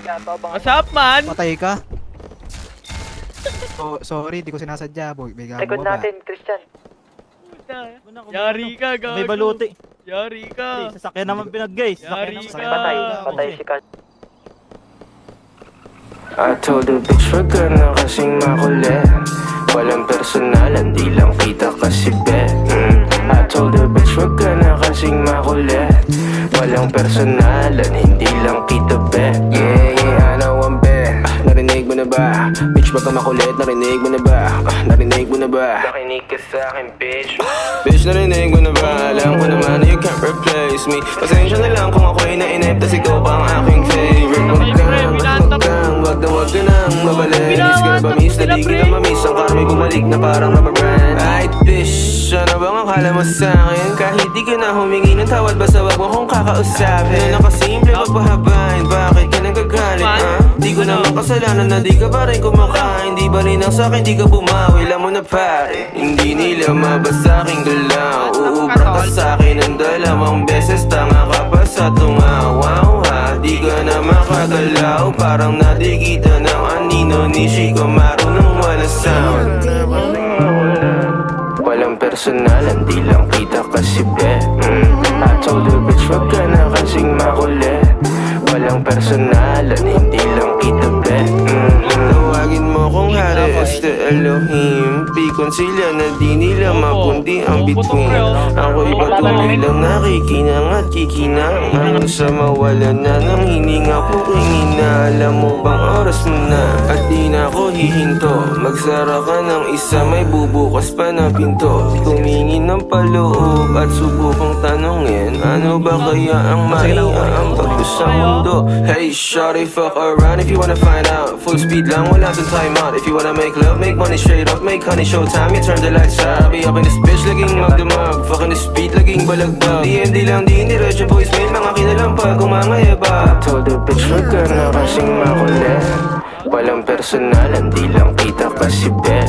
What's up, man? Patay ka? Oh, sorry, di ko sinasadya, boy. Bigyan Likod mo ba? natin, Christian. Yari ka, gago. May baluti. Yari ka. Sasakyan naman pinag guys. Yari Sasakyan ka. naman. Patay. Patay si Cal. I told the bitch wag ka na kasing makulit. Walang personalan, di lang kita kasi bet. I told the bitch wag ka na kasing makulit. Walang personalan, hindi lang kita bet. Yeah, I know I'm bad. Narinig mo na ba? Bitch wag ka makulit, narinig mo na ba? Narinig mo na ba? Nakinig ka sa akin, bitch. Bitch, narinig mo na ba? Alam ko naman na you can't replace me. Pasensya na lang kung ako'y nainip, tas ikaw pa ang aking favorite. Wag ka nang mabalik. Inis ka na ba, miss? Dali kita mamiss. Ang karma'y bumalik na parang rubber brand. Ay, bitch, ano bang akala mo sa'kin? Kahit di ka na humingi ng tawad, basta wag mo kong kakausapin. Na nakasimple, magpahabain. Bakit ka nagagalit, ha? Di ko naman kasalanan na di ka pa rin kumakain. Di ba rin ang sa'kin, di ka bumawi. Alam mo na pare, hindi nila mabasa aking galaw. Uubra ka sa'kin ng 2 beses. Tanga ka pa sa tungawaw, ha? Di ka na makagalaw. Parang nadigita ng anino ni Chico. Marunong wala sound. Walang personalan, di lang kita kasi bet. I told the bitch wag ka na kasing makulit. Walang personalan, hindi lang kita bet. Tawagin mo kung hari, este Elohim. Pikon sila na di nila mapundi ang between. Ako'y patuloy lang nakikinang at kikinang. Hanggang sa mawala na ng hininga ko kingina. Alam mo bang oras mo na at di na ako hihinto. Magsara ka ng isa, may bubukas pa na pinto. Tumingin ng paloob at subukang tanongin, ano ba kaya ang maiaambag ko sa mundo? Hey shawty, fuck around if you wanna find out. Full speed lang, wala dun time out. If you wanna make love, make money straight up. Make honey, showtime, you turn the lights out. Be up in this bitch, laging magdamag. Fucking this beat, laging balagbag. DMD lang, di indiretso voicemail. Mga kinalampag, kumangayaba. I told the bitch, wag ka na kasing makulit. Walang personalan, di lang kita kasi bet.